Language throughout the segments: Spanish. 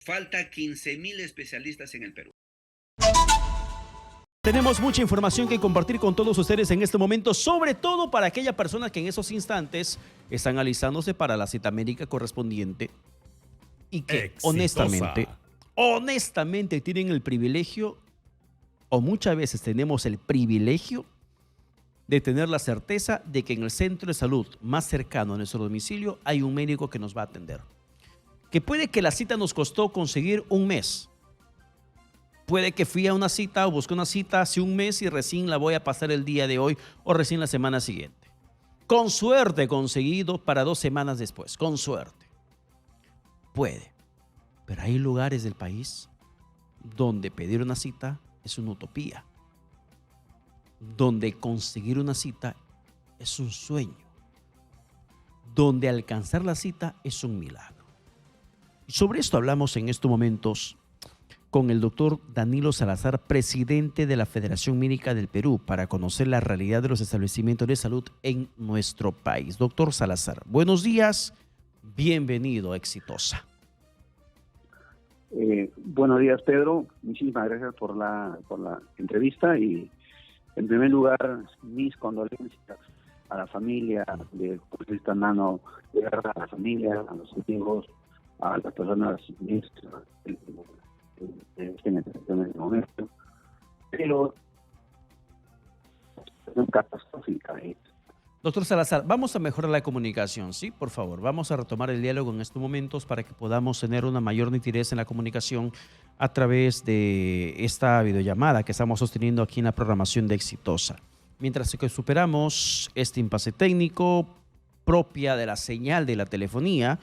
Falta 15.000 especialistas en el Perú. Tenemos mucha información que compartir con todos ustedes en este momento, sobre todo para aquellas personas que en esos instantes están alistándose para la cita médica correspondiente y que honestamente tienen el privilegio, o muchas veces tenemos el privilegio de tener la certeza de que en el centro de salud más cercano a nuestro domicilio hay un médico que nos va a atender. Que puede que la cita nos costó conseguir un mes. Puede que fui a una cita o busqué una cita hace un mes y recién la voy a pasar el día de hoy o recién la semana siguiente. Con suerte conseguido para 2 semanas después. Con suerte. Puede. Pero hay lugares del país donde pedir una cita es una utopía. Donde conseguir una cita es un sueño. Donde alcanzar la cita es un milagro. Y sobre esto hablamos en estos momentos con el doctor Danilo Salazar, presidente de la Federación Médica del Perú, para conocer la realidad de los establecimientos de salud en nuestro país. Doctor Salazar, buenos días, bienvenido a Exitosa. Buenos días, Pedro. Muchísimas gracias por la entrevista y, en primer lugar, mis condolencias a la familia del congresista Nano Guerra, a la familia, a los amigos, a las personas que estén en este momento. Pero es catastrófica. Doctor Salazar, vamos a mejorar la comunicación, ¿sí? Por favor, vamos a retomar el diálogo en estos momentos para que podamos tener una mayor nitidez en la comunicación a través de esta videollamada que estamos sosteniendo aquí en la programación de Exitosa. Mientras que superamos este impasse técnico propia de la señal de la telefonía,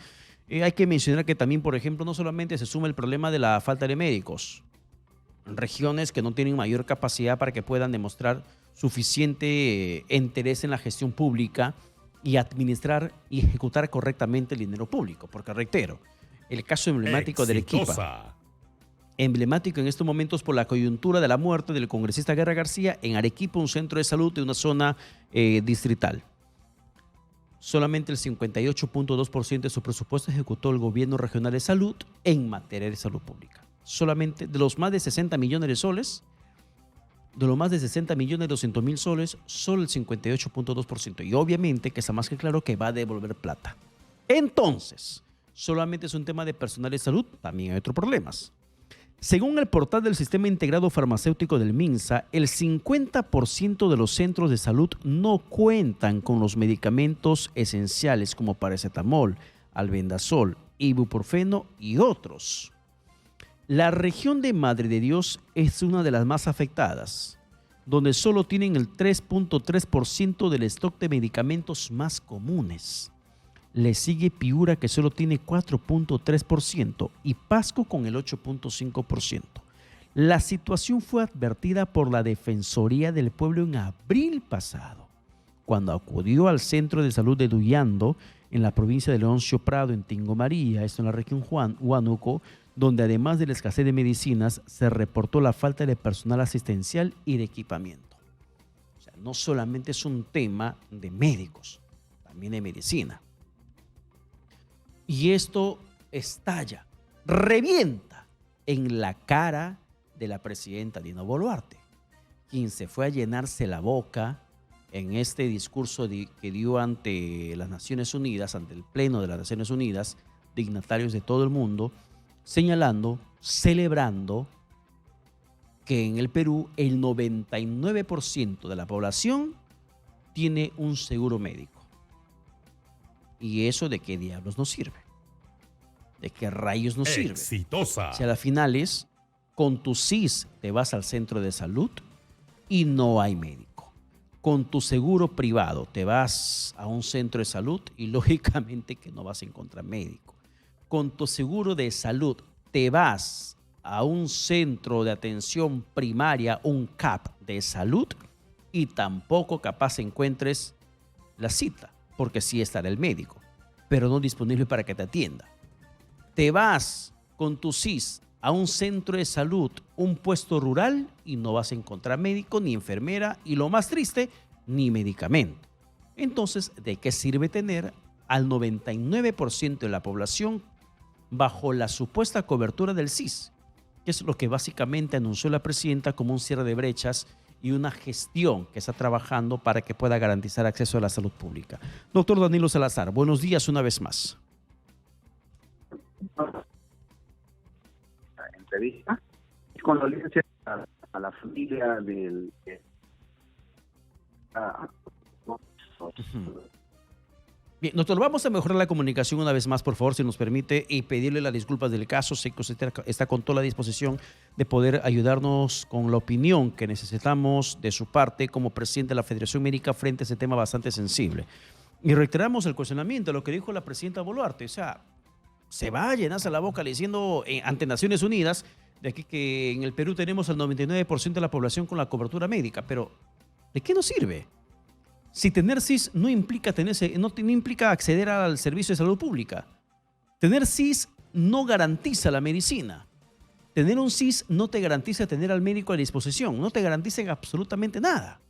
hay que mencionar que también, por ejemplo, no solamente se suma el problema de la falta de médicos en regiones que no tienen mayor capacidad para que puedan demostrar suficiente interés en la gestión pública y administrar y ejecutar correctamente el dinero público. Porque, reitero, el caso emblemático de Arequipa, emblemático en estos momentos por la coyuntura de la muerte del congresista Guerra García en Arequipa, un centro de salud de una zona distrital. Solamente el 58.2% de su presupuesto ejecutó el gobierno regional de salud en materia de salud pública. Solamente de los más de 60 millones de soles, de los más de 60 millones 200 mil soles, solo el 58.2%. Y obviamente que está más que claro que va a devolver plata. Entonces, solamente es un tema de personal de salud, también hay otros problemas. Según el portal del Sistema Integrado Farmacéutico del MINSA, el 50% de los centros de salud no cuentan con los medicamentos esenciales como paracetamol, albendazol, ibuprofeno y otros. La región de Madre de Dios es una de las más afectadas, donde solo tienen el 3.3% del stock de medicamentos más comunes. Le sigue Piura, que solo tiene 4.3%, y Pasco con el 8.5%. La situación fue advertida por la Defensoría del Pueblo en abril pasado, cuando acudió al Centro de Salud de Duyando, en la provincia de Leoncio Prado, en Tingo María, esto en la región Huánuco, donde además de la escasez de medicinas, se reportó la falta de personal asistencial y de equipamiento. O sea, no solamente es un tema de médicos, también de medicina. Y esto estalla, revienta en la cara de la presidenta Dina Boluarte, quien se fue a llenarse la boca en este discurso que dio ante las Naciones Unidas, ante el Pleno de las Naciones Unidas, dignatarios de todo el mundo, señalando, celebrando que en el Perú el 99% de la población tiene un seguro médico. ¿Y eso de qué diablos nos sirve? ¿De qué rayos nos sirve? Exitosa. Si a las finales, con tu CIS te vas al centro de salud y no hay médico. Con tu seguro privado te vas a un centro de salud y lógicamente que no vas a encontrar médico. Con tu seguro de salud te vas a un centro de atención primaria, un CAP de salud, y tampoco capaz encuentres la cita, porque sí estará el médico, pero no disponible para que te atienda. Te vas con tu CIS a un centro de salud, un puesto rural, y no vas a encontrar médico, ni enfermera, y lo más triste, ni medicamento. Entonces, ¿de qué sirve tener al 99% de la población bajo la supuesta cobertura del SIS, que es lo que básicamente anunció la presidenta como un cierre de brechas y una gestión que está trabajando para que pueda garantizar acceso a la salud pública. Doctor Danilo Salazar, buenos días una vez más. La entrevista. Condolencias a la familia del... Bien, doctor, vamos a mejorar la comunicación una vez más, por favor, si nos permite, y pedirle las disculpas del caso. Sé que usted está con toda la disposición de poder ayudarnos con la opinión que necesitamos de su parte como presidente de la Federación Médica frente a ese tema bastante sensible. Y reiteramos el cuestionamiento de lo que dijo la presidenta Boluarte. O sea, se va a llenarse la boca diciendo ante Naciones Unidas de aquí que en el Perú tenemos el 99% de la población con la cobertura médica, pero ¿de qué nos sirve? Si tener SIS no implica no implica acceder al servicio de salud pública. Tener SIS no garantiza la medicina. Tener un SIS no te garantiza tener al médico a disposición, no te garantiza absolutamente nada.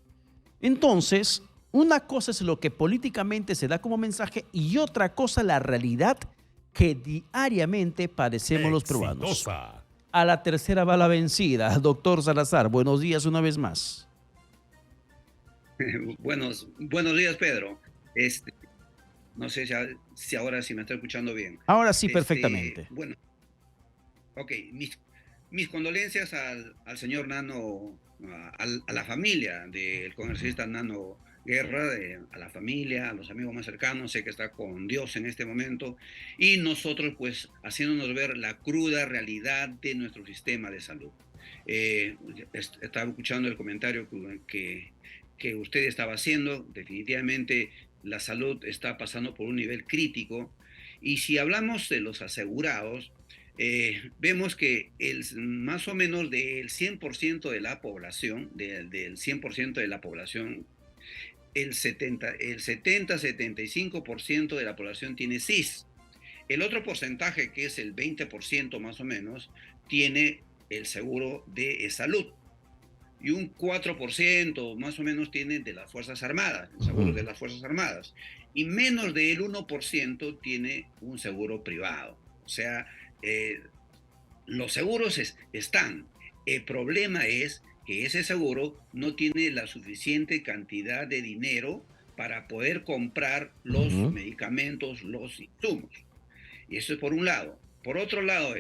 Entonces, una cosa es lo que políticamente se da como mensaje y otra cosa la realidad que diariamente padecemos los peruanos. A la tercera va la vencida. Doctor Salazar, buenos días una vez más. Buenos días, Pedro. No sé si ahora sí me está escuchando bien. Ahora sí, perfectamente. Bueno, ok. Mis condolencias al señor Nano, a la familia del congresista Nano Guerra, a la familia, a los amigos más cercanos. Sé que está con Dios en este momento. Y nosotros, pues, haciéndonos ver la cruda realidad de nuestro sistema de salud. Estaba escuchando el comentario que usted estaba haciendo. Definitivamente la salud está pasando por un nivel crítico, y si hablamos de los asegurados, vemos que más o menos del 100% de la población, del 100% de la población, el 70-75% de la población tiene SIS. El otro porcentaje, que es el 20% más o menos, tiene el seguro de salud. Y un 4% más o menos tiene de las Fuerzas Armadas, el seguro de las Fuerzas Armadas. Y menos del 1% tiene un seguro privado. O sea, los seguros están. El problema es que ese seguro no tiene la suficiente cantidad de dinero para poder comprar los medicamentos, los insumos. Y eso es por un lado. Por otro lado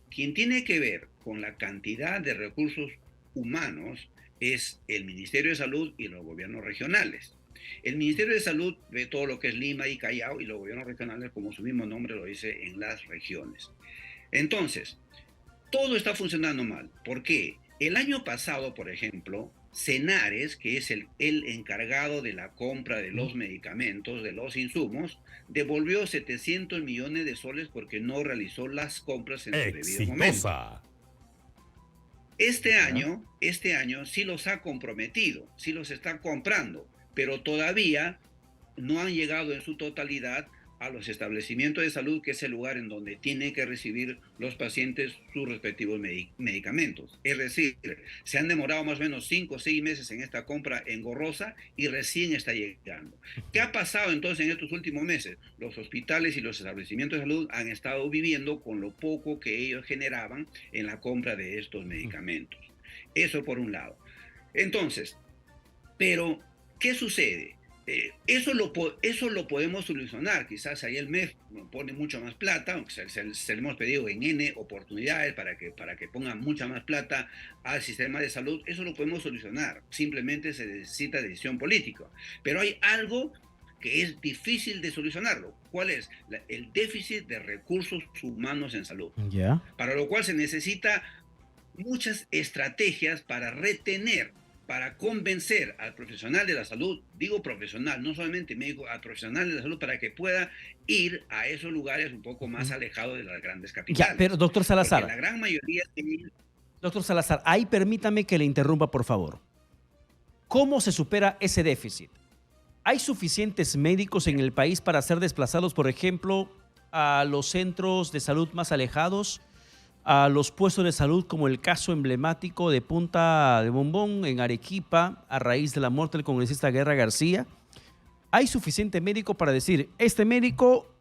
quien tiene que ver con la cantidad de recursos humanos es el Ministerio de Salud y los gobiernos regionales. El Ministerio de Salud ve todo lo que es Lima y Callao, y los gobiernos regionales, como su mismo nombre lo dice, en las regiones. Entonces, todo está funcionando mal. ¿Por qué? El año pasado, por ejemplo, Senares, que es el encargado de la compra de los medicamentos, de los insumos, devolvió 700 millones de soles porque no realizó las compras en su debido momento. Este año sí los ha comprometido, sí los está comprando, pero todavía no han llegado en su totalidad a los establecimientos de salud, que es el lugar en donde tienen que recibir los pacientes sus respectivos medicamentos. Es decir, se han demorado más o menos 5 o 6 meses en esta compra engorrosa y recién está llegando. ¿Qué ha pasado entonces en estos últimos meses? Los hospitales y los establecimientos de salud han estado viviendo con lo poco que ellos generaban en la compra de estos medicamentos. Eso por un lado. Entonces, pero, ¿qué sucede? Eso lo podemos solucionar. Quizás ahí el MEF pone mucho más plata, aunque se le hemos pedido en N oportunidades para que pongan mucha más plata al sistema de salud. Eso lo podemos solucionar. Simplemente se necesita decisión política. Pero hay algo que es difícil de solucionarlo. ¿Cuál es? El déficit de recursos humanos en salud. Para lo cual se necesita muchas estrategias para retener, para convencer al profesional de la salud, digo profesional, no solamente médico, al profesional de la salud, para que pueda ir a esos lugares un poco más alejados de las grandes capitales. Ya, pero doctor Salazar. Porque la gran mayoría... Doctor Salazar, ahí permítame que le interrumpa, por favor. ¿Cómo se supera ese déficit? ¿Hay suficientes médicos en el país para ser desplazados, por ejemplo, a los centros de salud más alejados, a los puestos de salud, como el caso emblemático de Punta de Bombón en Arequipa a raíz de la muerte del congresista Guerra García? ¿Hay suficiente médico para decir, este médico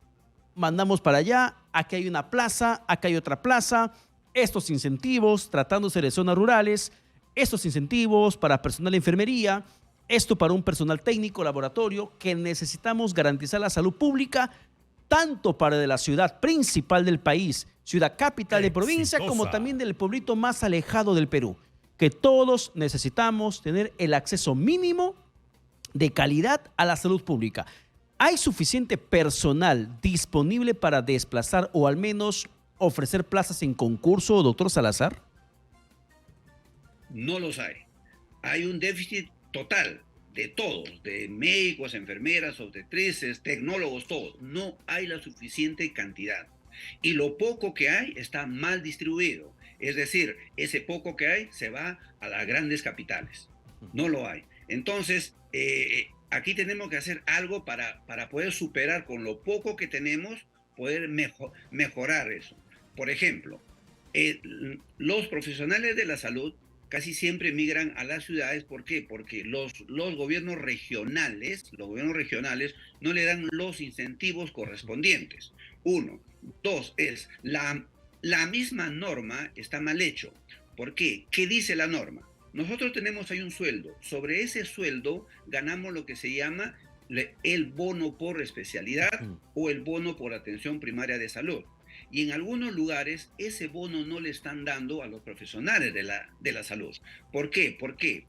mandamos para allá, aquí hay una plaza, acá hay otra plaza, estos incentivos, tratándose de zonas rurales, estos incentivos para personal de enfermería, esto para un personal técnico, laboratorio, que necesitamos garantizar la salud pública, tanto para de la ciudad principal del país, ciudad capital de provincia, como también del pueblito más alejado del Perú, que todos necesitamos tener el acceso mínimo de calidad a la salud pública. ¿Hay suficiente personal disponible para desplazar o al menos ofrecer plazas en concurso, doctor Salazar? No los hay. Hay un déficit total de todos, de médicos, enfermeras, obstetrices, tecnólogos, todos. No hay la suficiente cantidad. Y lo poco que hay está mal distribuido. Es decir, ese poco que hay se va a las grandes capitales. No lo hay. Entonces, aquí tenemos que hacer algo para poder superar con lo poco que tenemos, poder mejorar eso. Por ejemplo, los profesionales de la salud casi siempre migran a las ciudades. ¿Por qué? Porque los gobiernos regionales no le dan los incentivos correspondientes. Uno. Dos, es la misma norma está mal hecho. ¿Por qué? ¿Qué dice la norma? Nosotros tenemos ahí un sueldo. Sobre ese sueldo ganamos lo que se llama el bono por especialidad o el bono por atención primaria de salud. Y en algunos lugares ese bono no le están dando a los profesionales de la salud. ¿Por qué? Porque,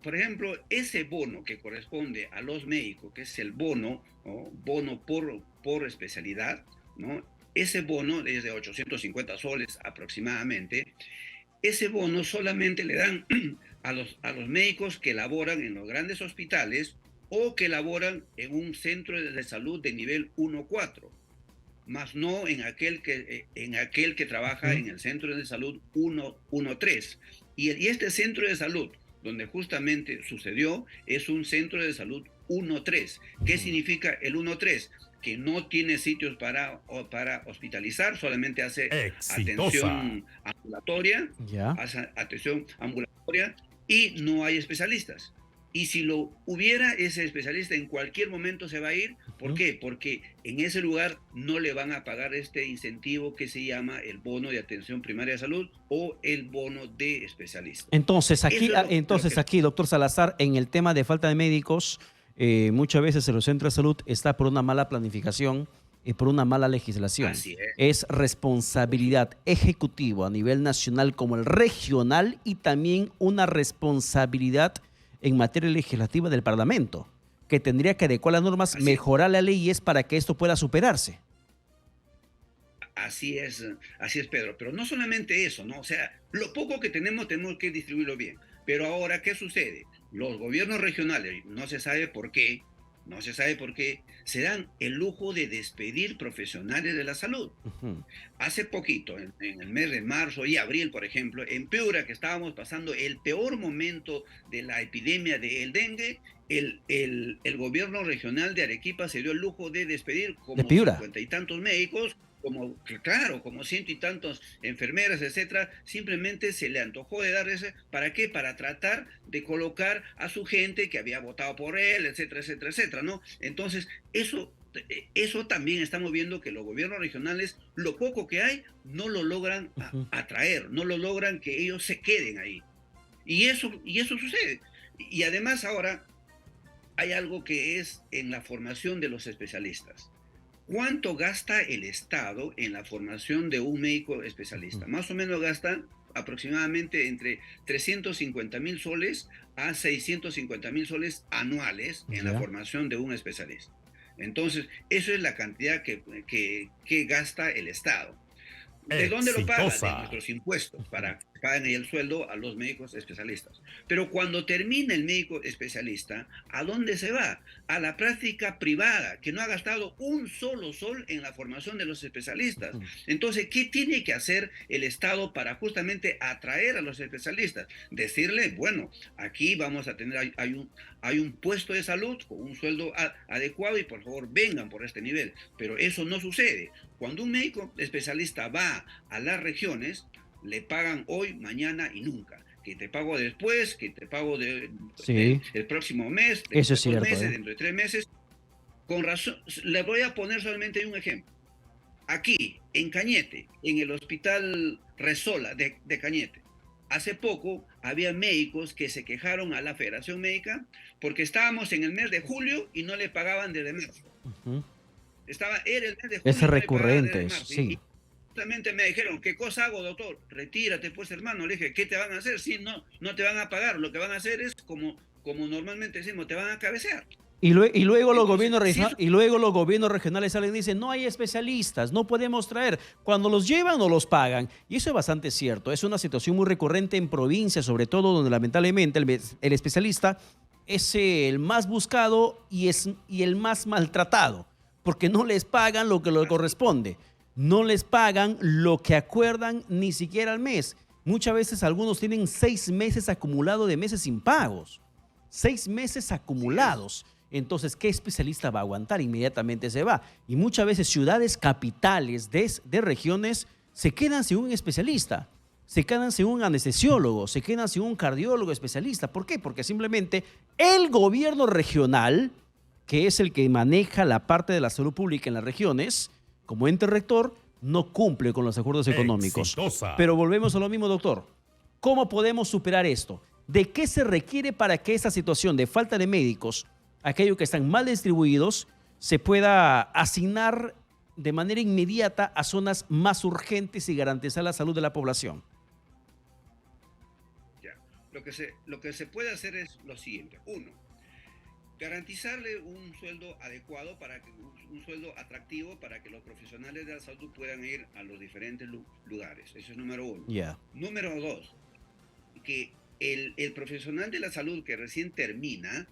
por ejemplo, ese bono que corresponde a los médicos, que es el bono, ¿no? Bono por especialidad, ¿no? Ese bono es de 850 soles aproximadamente. Ese bono solamente le dan a los médicos que laboran en los grandes hospitales o que laboran en un centro de salud de nivel 1-4. Más no en aquel que trabaja en el centro de salud 1-3. Y este centro de salud, donde justamente sucedió, es un centro de salud 1-3. ¿Qué significa el 1-3? Que no tiene sitios para hospitalizar, solamente hace atención ambulatoria, y no hay especialistas. Y si lo hubiera, ese especialista en cualquier momento se va a ir. ¿Por qué? Porque en ese lugar no le van a pagar este incentivo que se llama el bono de atención primaria de salud o el bono de especialista. Entonces aquí, doctor Salazar, en el tema de falta de médicos, muchas veces en los centros de salud está por una mala planificación y por una mala legislación. Así es responsabilidad ejecutiva a nivel nacional como el regional y también una responsabilidad en materia legislativa del Parlamento, que tendría que adecuar las normas, mejorar las leyes para que esto pueda superarse. Así es, Pedro. Pero no solamente eso, ¿no? O sea, lo poco que tenemos que distribuirlo bien. Pero ahora, ¿qué sucede? Los gobiernos regionales, no se sabe por qué, se dan el lujo de despedir profesionales de la salud. Hace poquito, en el mes de marzo y abril, por ejemplo, en Piura, que estábamos pasando el peor momento de la epidemia del dengue, el gobierno regional de Arequipa se dio el lujo de despedir como 50 y tantos médicos, como 100 y tantos enfermeras, etcétera. Simplemente se le antojó de dar ese, ¿para qué? Para tratar de colocar a su gente que había votado por él, etcétera, etcétera, etcétera, ¿no? Entonces, eso también estamos viendo que los gobiernos regionales, lo poco que hay, no lo logran atraer, no lo logran que ellos se queden ahí. Y eso sucede. Y además ahora hay algo que es en la formación de los especialistas. ¿Cuánto gasta el Estado en la formación de un médico especialista? Más o menos gasta aproximadamente entre 350.000 soles a 650.000 soles anuales en la formación de un especialista. Entonces, eso es la cantidad que gasta el Estado. ¿De dónde lo pagan? De nuestros impuestos, para que paguen el sueldo a los médicos especialistas. Pero cuando termina el médico especialista, ¿a dónde se va? A la práctica privada, que no ha gastado un solo sol en la formación de los especialistas. Entonces, ¿qué tiene que hacer el Estado para justamente atraer a los especialistas? Decirle, bueno, aquí vamos a tener, hay un puesto de salud con un sueldo adecuado y por favor vengan por este nivel. Pero eso no sucede. Cuando un médico especialista va a las regiones, le pagan hoy, mañana y nunca. Que te pago después, que te pago el próximo mes, eso es cierto, meses, dentro de 3 meses. Con razón, le voy a poner solamente un ejemplo. Aquí, en Cañete, en el hospital Resola de Cañete, hace poco había médicos que se quejaron a la Federación Médica porque estábamos en el mes de julio y no le pagaban desde marzo. Ujú. Era el mes de Es julio y no le pagaban desde recurrente eso, marzo. sí. Justamente me dijeron, ¿qué cosa hago, doctor? Retírate, pues, hermano. Le dije, ¿qué te van a hacer? Sí, no te van a pagar. Lo que van a hacer es, como normalmente decimos, te van a cabecear. Y luego los Entonces, gobiernos si eso y luego los gobiernos regionales salen y dicen, no hay especialistas, no podemos traer. Cuando los llevan, no los pagan. Y eso es bastante cierto. Es una situación muy recurrente en provincias, sobre todo, donde lamentablemente el especialista es el más buscado y el más maltratado, porque no les pagan lo que le corresponde. No les pagan lo que acuerdan ni siquiera al mes. Muchas veces algunos tienen 6 meses acumulados de meses sin pagos. 6 meses sí es. acumulados. Entonces, ¿qué especialista va a aguantar? Inmediatamente se va. Y muchas veces ciudades capitales de regiones se quedan sin un especialista, se quedan sin un anestesiólogo, se quedan sin un cardiólogo especialista. ¿Por qué? Porque simplemente el gobierno regional, que es el que maneja la parte de la salud pública en las regiones, como ente rector, no cumple con los acuerdos económicos. Exitosa. Pero volvemos a lo mismo, doctor. ¿Cómo podemos superar esto? ¿De qué se requiere para que esta situación de falta de médicos, aquellos que están mal distribuidos, se pueda asignar de manera inmediata a zonas más urgentes y garantizar la salud de la población? Ya. Lo que se puede hacer es lo siguiente. Uno, garantizarle un sueldo adecuado, un sueldo atractivo para que los profesionales de la salud puedan ir a los diferentes lugares. Eso es número uno. Ya. Número dos, que el profesional de la salud que recién termina,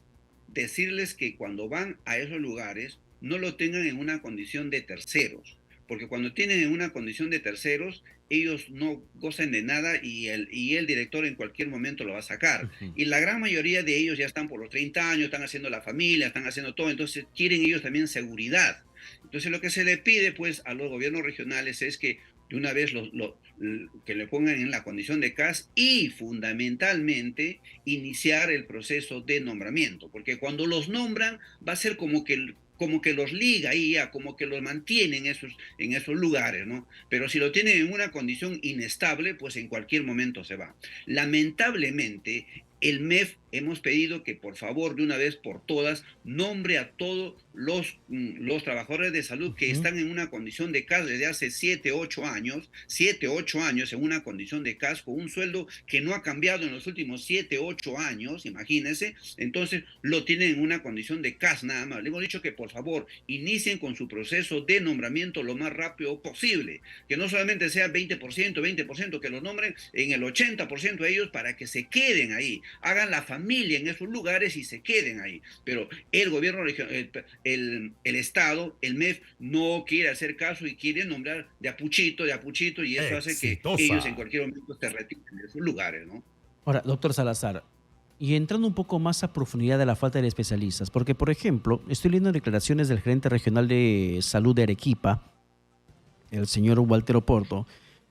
decirles que cuando van a esos lugares no lo tengan en una condición de terceros, porque cuando tienen en una condición de terceros, ellos no gozan de nada y el director en cualquier momento lo va a sacar. Ujú. Y la gran mayoría de ellos ya están por los 30 años, están haciendo la familia, están haciendo todo, entonces quieren ellos también seguridad. Entonces lo que se le pide pues a los gobiernos regionales es que de una vez que le pongan en la condición de CAS y fundamentalmente iniciar el proceso de nombramiento, porque cuando los nombran va a ser como que los liga ahí, ya, como que los mantiene en esos lugares, ¿no? Pero si lo tienen en una condición inestable, pues en cualquier momento se va. Lamentablemente, el MEF hemos pedido que por favor, de una vez por todas, nombre a todos los trabajadores de salud que Ujú. están en una condición de CAS desde hace 7, 8 años en una condición de CAS con un sueldo que no ha cambiado en los últimos 7, 8 años, imagínense. Entonces lo tienen en una condición de CAS nada más. Le hemos dicho que por favor inicien con su proceso de nombramiento lo más rápido posible, que no solamente sea 20%, que los nombren en el 80% de ellos para que se queden ahí, hagan la familia en esos lugares y se queden ahí. Pero el gobierno regional, el Estado, el MEF, no quiere hacer caso y quiere nombrar de apuchito, y eso hace que ellos en Exitosa. cualquier momento se retiren de esos lugares, ¿no? Ahora, doctor Salazar, y entrando un poco más a profundidad de la falta de especialistas, porque, por ejemplo, estoy leyendo declaraciones del gerente regional de salud de Arequipa, el señor Walter Oporto,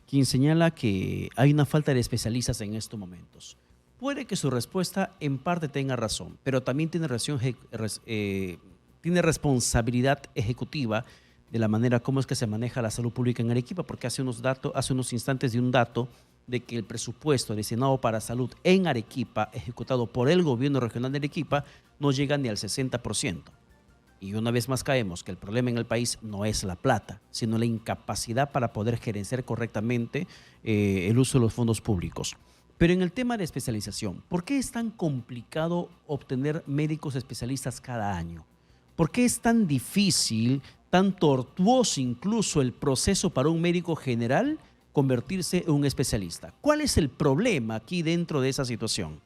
quien señala que hay una falta de especialistas en estos momentos. Puede que su respuesta en parte tenga razón, pero también tiene responsabilidad ejecutiva de la manera como es que se maneja la salud pública en Arequipa, porque hace unos instantes de un dato de que el presupuesto destinado para salud en Arequipa, ejecutado por el gobierno regional de Arequipa, no llega ni al 60%. Y una vez más caemos que el problema en el país no es la plata, sino la incapacidad para poder gerenciar correctamente el uso de los fondos públicos. Pero en el tema de especialización, ¿por qué es tan complicado obtener médicos especialistas cada año? ¿Por qué es tan difícil, tan tortuoso incluso el proceso para un médico general convertirse en un especialista? ¿Cuál es el problema aquí dentro de esa situación?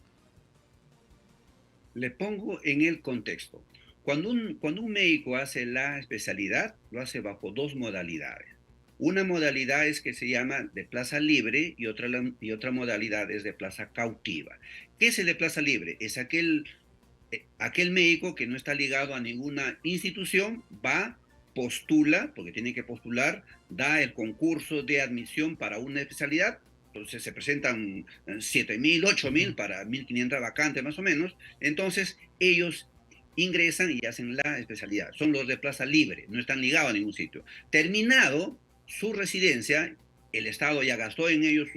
Le pongo en el contexto. Cuando un médico hace la especialidad, lo hace bajo dos modalidades. Una modalidad es que se llama de plaza libre y otra modalidad es de plaza cautiva. ¿Qué es el de plaza libre? Es aquel médico que no está ligado a ninguna institución, va, postula, porque tiene que postular, da el concurso de admisión para una especialidad. Entonces se presentan 7.000, 8.000 para 1.500 vacantes más o menos. Entonces ellos ingresan y hacen la especialidad. Son los de plaza libre, no están ligados a ningún sitio. Terminado su residencia, el Estado ya gastó en ellos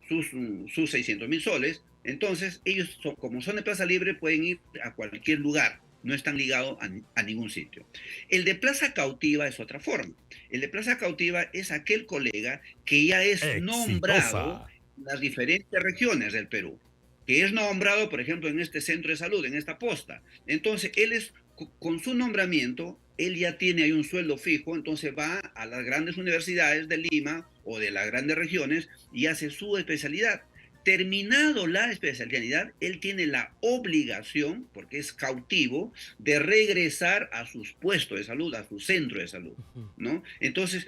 sus 600.000 soles, entonces ellos, como son de plaza libre, pueden ir a cualquier lugar, no están ligados a ningún sitio. El de plaza cautiva es otra forma. El de plaza cautiva es aquel colega que ya es nombrado en las diferentes regiones del Perú, que es nombrado, por ejemplo, en este centro de salud, en esta posta. Entonces, él es, con su nombramiento, él ya tiene ahí un sueldo fijo, entonces va a las grandes universidades de Lima o de las grandes regiones y hace su especialidad. Terminado la especialidad, él tiene la obligación, porque es cautivo, de regresar a sus puestos de salud, a su centro de salud, ¿no? Entonces,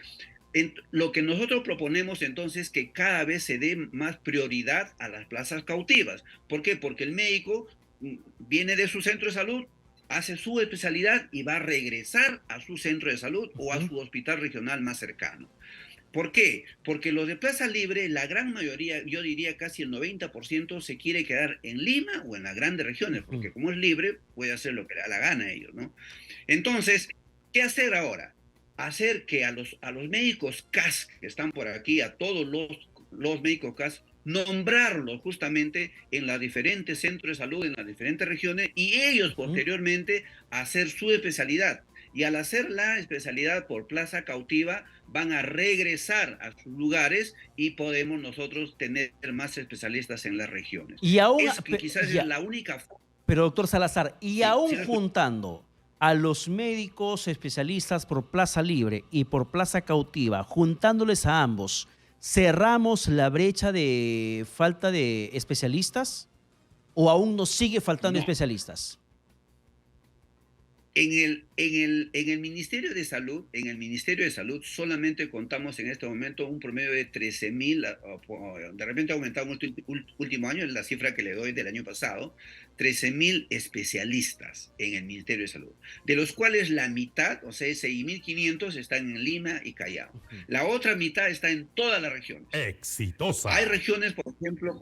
lo que nosotros proponemos entonces es que cada vez se dé más prioridad a las plazas cautivas. ¿Por qué? Porque el médico viene de su centro de salud, hace su especialidad y va a regresar a su centro de salud o a su hospital regional más cercano. ¿Por qué? Porque los de plaza libre, la gran mayoría, yo diría casi el 90%, se quiere quedar en Lima o en las grandes regiones, porque como es libre, puede hacer lo que le da la gana a ellos, ¿no? Entonces, ¿qué hacer ahora? Hacer que a los médicos CAS que están por aquí, a todos los médicos CAS, nombrarlos justamente en los diferentes centros de salud, en las diferentes regiones, y ellos posteriormente hacer su especialidad. Y al hacer la especialidad por plaza cautiva, van a regresar a sus lugares y podemos nosotros tener más especialistas en las regiones. Y aún, quizás es la única forma. Pero doctor Salazar, y sí, aún juntando a los médicos especialistas por plaza libre y por plaza cautiva, juntándoles a ambos, ¿cerramos la brecha de falta de especialistas o aún nos sigue faltando especialistas? En el Ministerio de Salud, solamente contamos en este momento un promedio de 13.000, de repente ha aumentado en el último año, es la cifra que le doy del año pasado, 13.000 especialistas en el Ministerio de Salud, de los cuales la mitad, o sea, 6.500 están en Lima y Callao. La otra mitad está en todas las regiones. ¡Exitosa! Hay regiones, por ejemplo,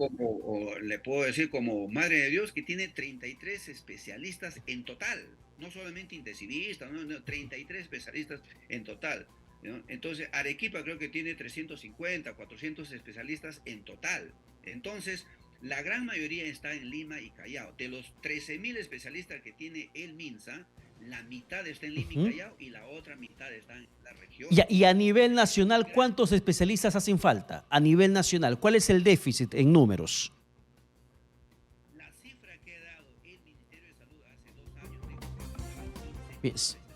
le puedo decir, como Madre de Dios, que tiene 33 especialistas en total. No solamente intensivistas, no, 33 especialistas en total, ¿no? Entonces, Arequipa creo que tiene 350, 400 especialistas en total. Entonces, la gran mayoría está en Lima y Callao. De los 13.000 especialistas que tiene el MINSA, la mitad está en Lima y Callao y la otra mitad está en la región. Y a nivel nacional, ¿cuántos especialistas hacen falta? A nivel nacional, ¿cuál es el déficit en números?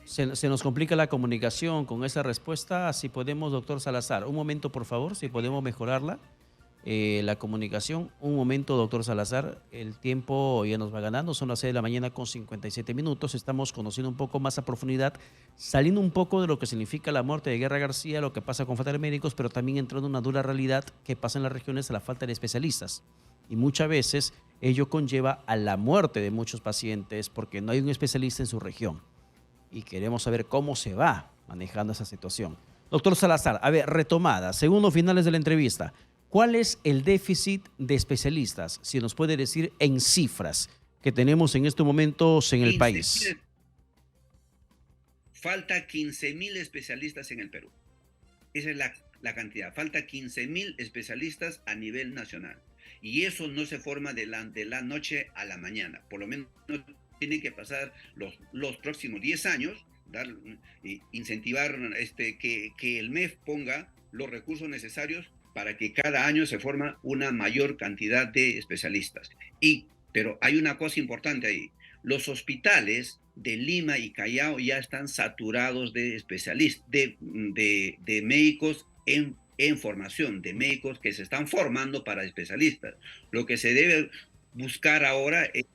Se nos complica la comunicación con esa respuesta. Si podemos, doctor Salazar, un momento, por favor, si podemos mejorarla, la comunicación. Un momento, doctor Salazar, el tiempo ya nos va ganando, son las 6 de la mañana con 57 minutos. Estamos conociendo un poco más a profundidad, saliendo un poco de lo que significa la muerte de Guerra García, lo que pasa con falta de médicos, pero también entrando en una dura realidad que pasa en las regiones a la falta de especialistas. Y muchas veces ello conlleva a la muerte de muchos pacientes porque no hay un especialista en su región. Y queremos saber cómo se va manejando esa situación. Doctor Salazar, a ver, retomada, segundos finales de la entrevista, ¿cuál es el déficit de especialistas, si nos puede decir en cifras, que tenemos en estos momentos en el país? Falta 15.000 especialistas en el Perú. Esa es la cantidad. Falta 15.000 especialistas a nivel nacional. Y eso no se forma de la noche a la mañana. Por lo menos tienen que pasar los próximos 10 años, incentivar que el MEF ponga los recursos necesarios para que cada año se forma una mayor cantidad de especialistas. Pero hay una cosa importante ahí. Los hospitales de Lima y Callao ya están saturados de especialistas, de médicos en formación, de médicos que se están formando para especialistas. Lo que se debe buscar ahora es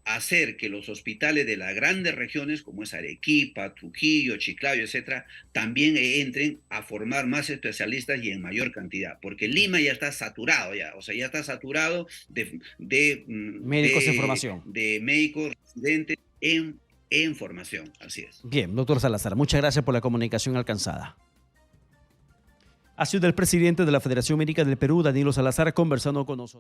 hacer que los hospitales de las grandes regiones, como es Arequipa, Trujillo, Chiclayo, etcétera, también entren a formar más especialistas y en mayor cantidad, porque Lima ya está saturado ya, o sea, ya está saturado de médicos en formación. De médicos residentes en formación, así es. Bien, doctor Salazar, muchas gracias por la comunicación alcanzada. Ha sido el presidente de la Federación Médica del Perú, Danilo Salazar, conversando con nosotros.